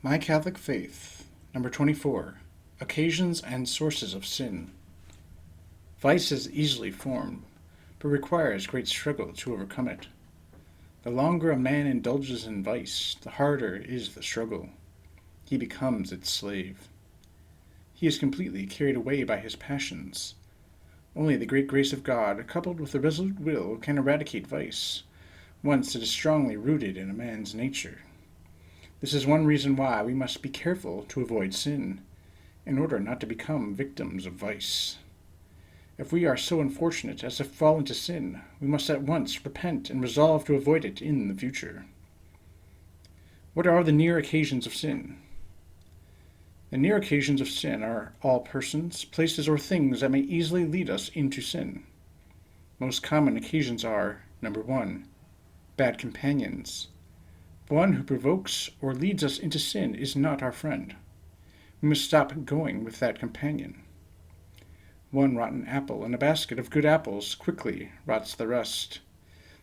My Catholic Faith, number 24, Occasions and Sources of Sin. Vice is easily formed, but requires great struggle to overcome it. The longer a man indulges in vice, the harder is the struggle. He becomes its slave. He is completely carried away by his passions. Only the great grace of God, coupled with a resolute will, can eradicate vice, once it is strongly rooted in a man's nature. This is one reason why we must be careful to avoid sin, in order not to become victims of vice. If we are so unfortunate as to fall into sin, we must at once repent and resolve to avoid it in the future. What are the near occasions of sin? The near occasions of sin are all persons, places, or things that may easily lead us into sin. Most common occasions are, number 1, bad companions. One who provokes or leads us into sin is not our friend. We must stop going with that companion. One rotten apple in a basket of good apples quickly rots the rest.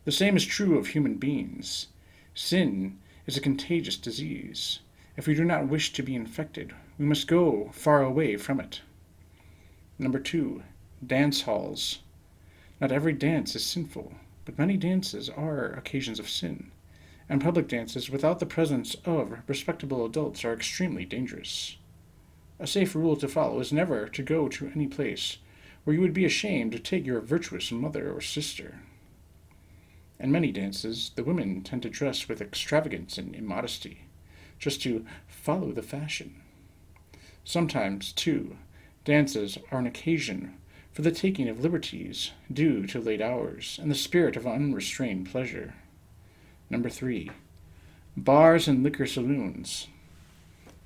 The same is true of human beings. Sin is a contagious disease. If we do not wish to be infected, we must go far away from it. Number 2, dance halls. Not every dance is sinful, but many dances are occasions of sin, and public dances without the presence of respectable adults are extremely dangerous. A safe rule to follow is never to go to any place where you would be ashamed to take your virtuous mother or sister. In many dances, the women tend to dress with extravagance and immodesty, just to follow the fashion. Sometimes, too, dances are an occasion for the taking of liberties due to late hours and the spirit of unrestrained pleasure. Number 3, bars and liquor saloons.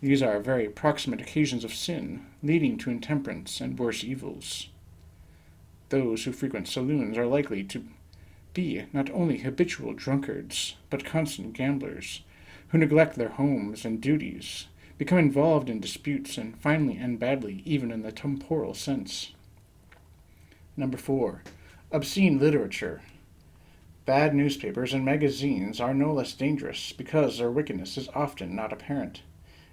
These are very proximate occasions of sin, leading to intemperance and worse evils. Those who frequent saloons are likely to be not only habitual drunkards, but constant gamblers, who neglect their homes and duties, become involved in disputes, and finally end badly even in the temporal sense. Number 4, obscene literature. Bad newspapers and magazines are no less dangerous because their wickedness is often not apparent,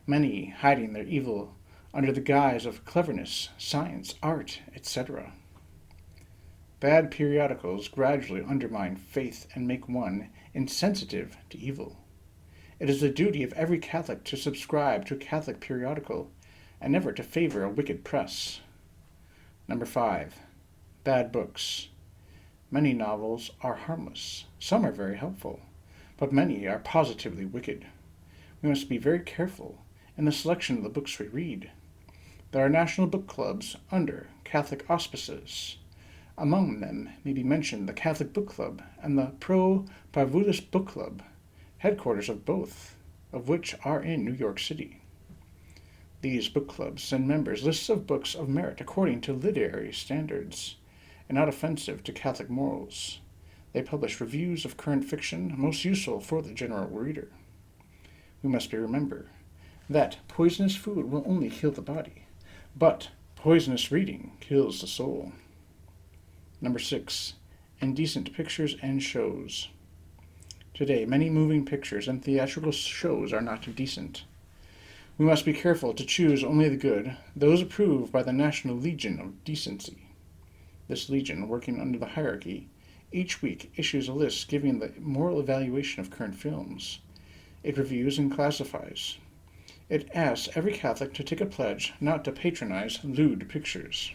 many hiding their evil under the guise of cleverness, science, art, etc. Bad periodicals gradually undermine faith and make one insensitive to evil. It is the duty of every Catholic to subscribe to a Catholic periodical and never to favor a wicked press. Number 5, bad books. Many novels are harmless. Some are very helpful, but many are positively wicked. We must be very careful in the selection of the books we read. There are national book clubs under Catholic auspices. Among them may be mentioned the Catholic Book Club and the Pro Parvullus Book Club, headquarters of both of which are in New York City. These book clubs send members lists of books of merit according to literary standards, and not offensive to Catholic morals. They publish reviews of current fiction, most useful for the general reader. We must remember that poisonous food will only kill the body, but poisonous reading kills the soul. Number 6, indecent pictures and shows. Today, many moving pictures and theatrical shows are not decent. We must be careful to choose only the good, those approved by the National Legion of Decency. This legion, working under the hierarchy, each week issues a list giving the moral evaluation of current films. It reviews and classifies. It asks every Catholic to take a pledge not to patronize lewd pictures.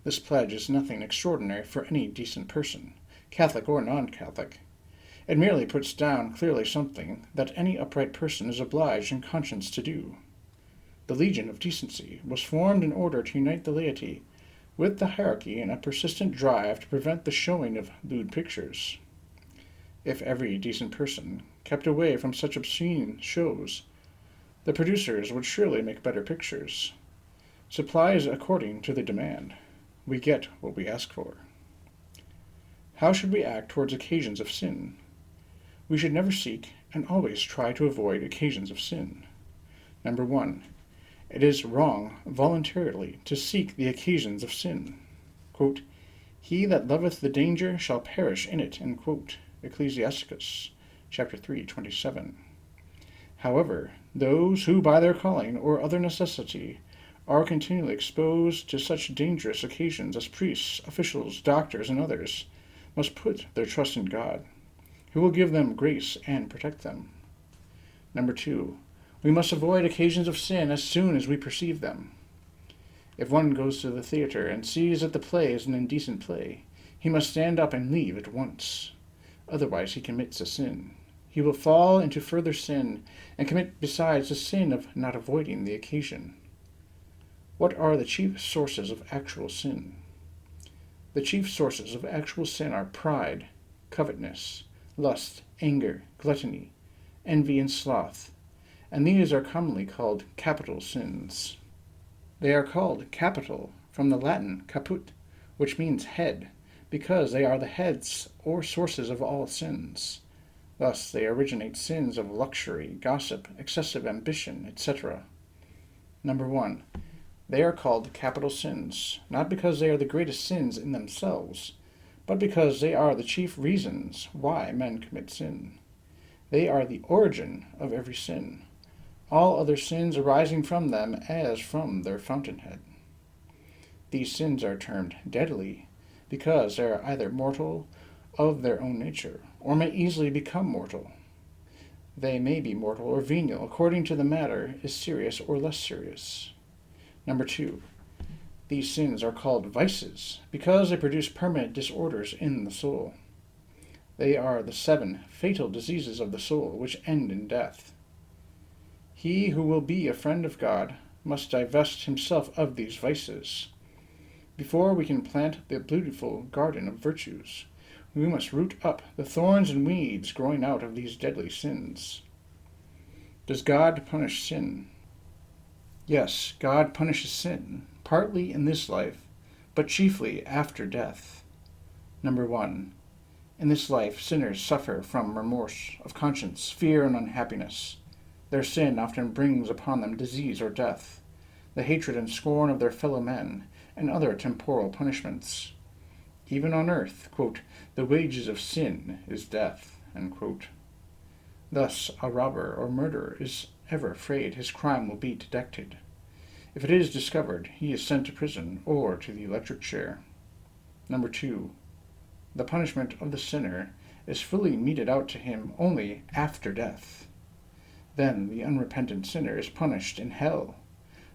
This pledge is nothing extraordinary for any decent person, Catholic or non-Catholic. It merely puts down clearly something that any upright person is obliged in conscience to do. The Legion of Decency was formed in order to unite the laity with the hierarchy in a persistent drive to prevent the showing of lewd pictures. If every decent person kept away from such obscene shows, the producers would surely make better pictures. Supply is according to the demand. We get what we ask for. How should we act towards occasions of sin? We should never seek and always try to avoid occasions of sin. Number 1, it is wrong voluntarily to seek the occasions of sin. Quote, he that loveth the danger shall perish in it. Ecclesiasticus chapter 3:27. However, those who by their calling or other necessity are continually exposed to such dangerous occasions as priests, officials, doctors, and others, must put their trust in God, who will give them grace and protect them. Number 2. We must avoid occasions of sin as soon as we perceive them. If one goes to the theatre and sees that the play is an indecent play, he must stand up and leave at once. Otherwise he commits a sin. He will fall into further sin, and commit besides the sin of not avoiding the occasion. What are the chief sources of actual sin? The chief sources of actual sin are pride, covetousness, lust, anger, gluttony, envy, and sloth, and these are commonly called capital sins. They are called capital from the Latin caput, which means head, because they are the heads or sources of all sins. Thus they originate sins of luxury, gossip, excessive ambition, etc. Number 1. They are called capital sins, not because they are the greatest sins in themselves, but because they are the chief reasons why men commit sin. They are the origin of every sin, all other sins arising from them as from their fountainhead. These sins are termed deadly, because they are either mortal of their own nature, or may easily become mortal. They may be mortal or venial, according to the matter is serious or less serious. Number 2. These sins are called vices, because they produce permanent disorders in the soul. They are the 7 fatal diseases of the soul, which end in death. He who will be a friend of God must divest himself of these vices. Before we can plant the beautiful garden of virtues, we must root up the thorns and weeds growing out of these deadly sins. Does God punish sin? Yes, God punishes sin, partly in this life, but chiefly after death. Number 1. In this life, sinners suffer from remorse of conscience, fear, and unhappiness. Their sin often brings upon them disease or death, the hatred and scorn of their fellow men, and other temporal punishments. Even on earth, quote, the wages of sin is death, end quote. Thus, a robber or murderer is ever afraid his crime will be detected. If it is discovered, he is sent to prison or to the electric chair. Number 2. The punishment of the sinner is fully meted out to him only after death. Then the unrepentant sinner is punished in hell.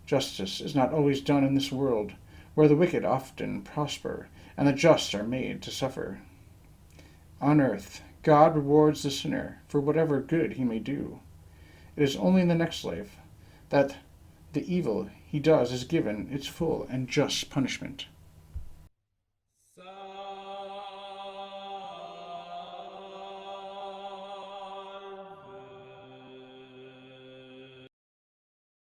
Justice is not always done in this world, where the wicked often prosper, and the just are made to suffer. On earth, God rewards the sinner for whatever good he may do. It is only in the next life that the evil he does is given its full and just punishment.